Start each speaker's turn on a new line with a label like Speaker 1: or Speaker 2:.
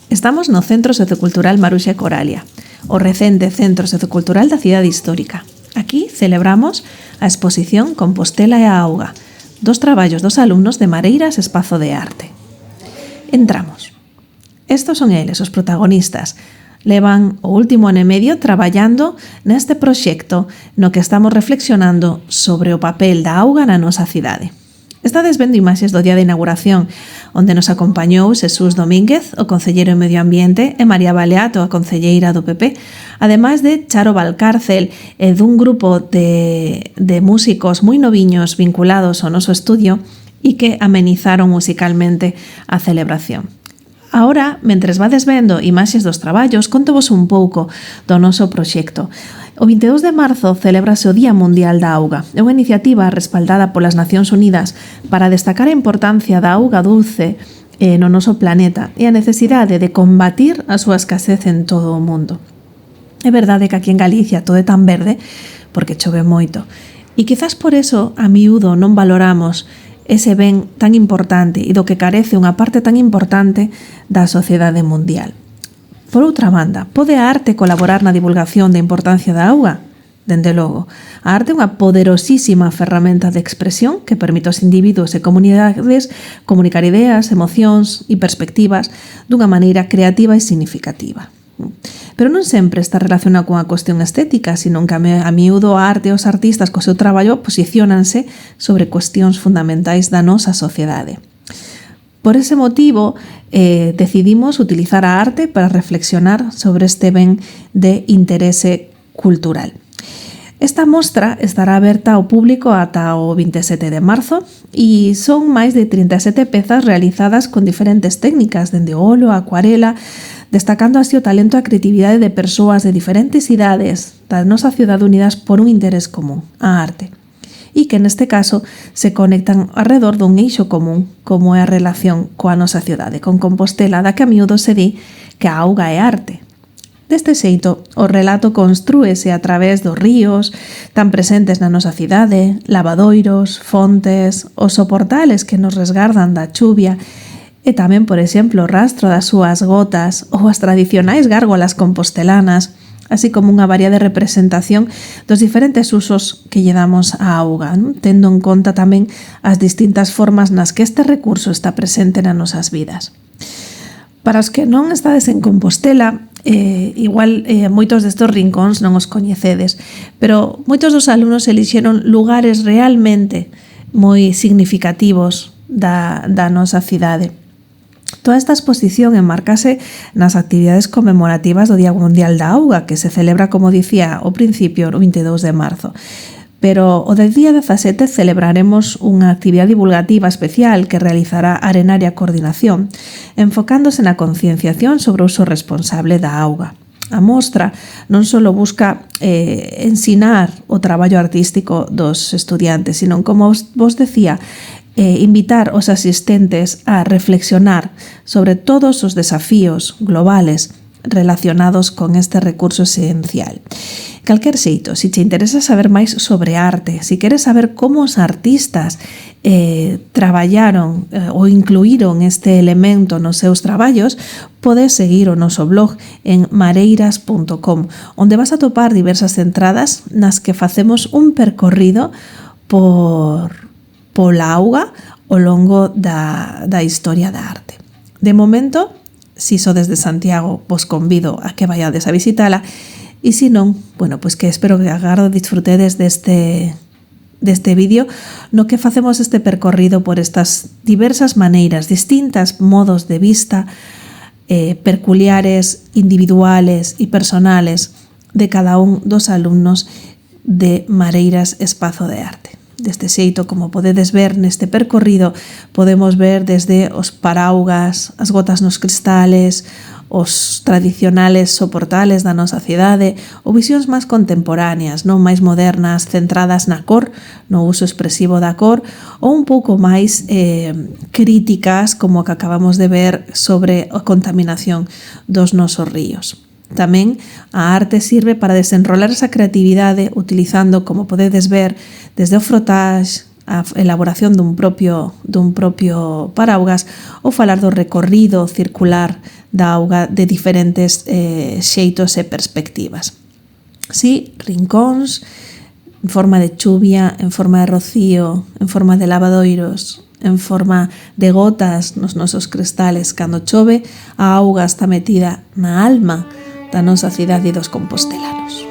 Speaker 1: Estamos no Centro Sociocultural Maruxa e Coralia, o recente Centro Sociocultural da cidade histórica. Aquí celebramos a exposición Compostela e a auga, dos traballos dos alumnos de Mareiras Espazo de Arte. Entramos. Estos son eles, os protagonistas. Levan o último ano e medio traballando neste proxecto no que estamos reflexionando sobre o papel da auga na nosa cidade. Estades vendo imaxes do día de inauguración, onde nos acompañou Xesús Domínguez, o concelleiro de Medio Ambiente, e María Baleato, a concelleira do PP, ademais de Charo Valcárcel e dun grupo de músicos moi noviños vinculados ao noso estudio e que amenizaron musicalmente a celebración. Ahora, mentres vades vendo imaxes dos traballos, contovos un pouco do noso proxecto. O 22 de marzo celébrase o Día Mundial da Auga. É unha iniciativa respaldada polas Nacións Unidas para destacar a importancia da auga dulce no noso planeta e a necesidade de combatir a súa escasez en todo o mundo. É verdade que aquí en Galicia todo é tan verde porque chove moito. E quizás por eso a miúdo non valoramos ese ben tan importante e do que carece unha parte tan importante da sociedade mundial. Por outra banda, pode a arte colaborar na divulgación da importancia da auga? Dende logo, a arte é unha poderosísima ferramenta de expresión que permite aos individuos e comunidades comunicar ideas, emocións e perspectivas dunha maneira creativa e significativa. Pero non sempre está relacionado con a cuestión estética, sino que a miúdo a arte e os artistas co seu traballo posiciónanse sobre cuestións fundamentais da nosa sociedade. Por ese motivo, decidimos utilizar a arte para reflexionar sobre este ben de interese cultural. Esta mostra estará aberta ao público ata o 27 de marzo e son máis de 37 pezas realizadas con diferentes técnicas, dende o óleo a acuarela, destacando así o talento e a creatividade de persoas de diferentes idades da nosa cidade unidas por un interés común, a arte. E que neste caso se conectan alrededor dun eixo común, como é a relación coa nosa cidade, con Compostela, da que a miúdo se di que a auga é arte. Deste xeito, o relato constrúese a través dos ríos tan presentes na nosa cidade, lavadoiros, fontes, os soportales que nos resgardan da chuvia e tamén, por exemplo, o rastro das súas gotas ou as tradicionais gárgolas compostelanas, así como unha variada representación dos diferentes usos que lle damos á auga, tendo en conta tamén as distintas formas nas que este recurso está presente nas nosas vidas. Para os que non estades en Compostela, igual moitos destes rincóns non os coñecedes, pero moitos dos alumnos elixeron lugares realmente moi significativos da nosa cidade. Toda esta exposición enmarcase nas actividades conmemorativas do Día Mundial da Auga, que se celebra, como dicía ao principio, o 22 de marzo. Pero o del día 17 celebraremos unha actividade divulgativa especial que realizará Arenaria Coordinación, enfocándose na concienciación sobre o uso responsable da auga. A mostra non só busca ensinar o traballo artístico dos estudiantes, sino, como vos decía, invitar os asistentes a reflexionar sobre todos os desafíos globales relacionados con este recurso esencial. Calquer xeito, se te interesa saber máis sobre arte, se queres saber como os artistas traballaron ou incluíron este elemento nos seus traballos, podes seguir o noso blog en mareiras.com, onde vas a topar diversas entradas nas que facemos un percorrido pola auga ao longo da historia da arte. De momento, se sodes de Santiago, vos convido a que vayades a visitala, e se non, bueno, pois que espero que agardo disfrutedes deste vídeo no que facemos este percorrido por estas diversas maneiras, distintas modos de vista peculiares, individuales e personales de cada un dos alumnos de Mareiras Espazo de Arte. Deste xeito, como podedes ver neste percorrido, podemos ver desde os paraugas, as gotas nos cristales, os tradicionales soportales da nosa cidade ou visións máis contemporáneas, non máis modernas, centradas na cor, no uso expresivo da cor, ou un pouco máis críticas, como a que acabamos de ver sobre a contaminación dos nosos ríos. Tamén a arte sirve para desenrolar esa creatividade utilizando, como podedes ver, desde o frotage, a elaboración dun propio paraugas ou falar do recorrido circular da auga de diferentes xeitos e perspectivas. Si, rincóns, en forma de chuvia, en forma de rocío, en forma de lavadoiros, en forma de gotas nos nosos cristales. Cando chove, a auga está metida na alma da nosa cidade e dos compostelanos.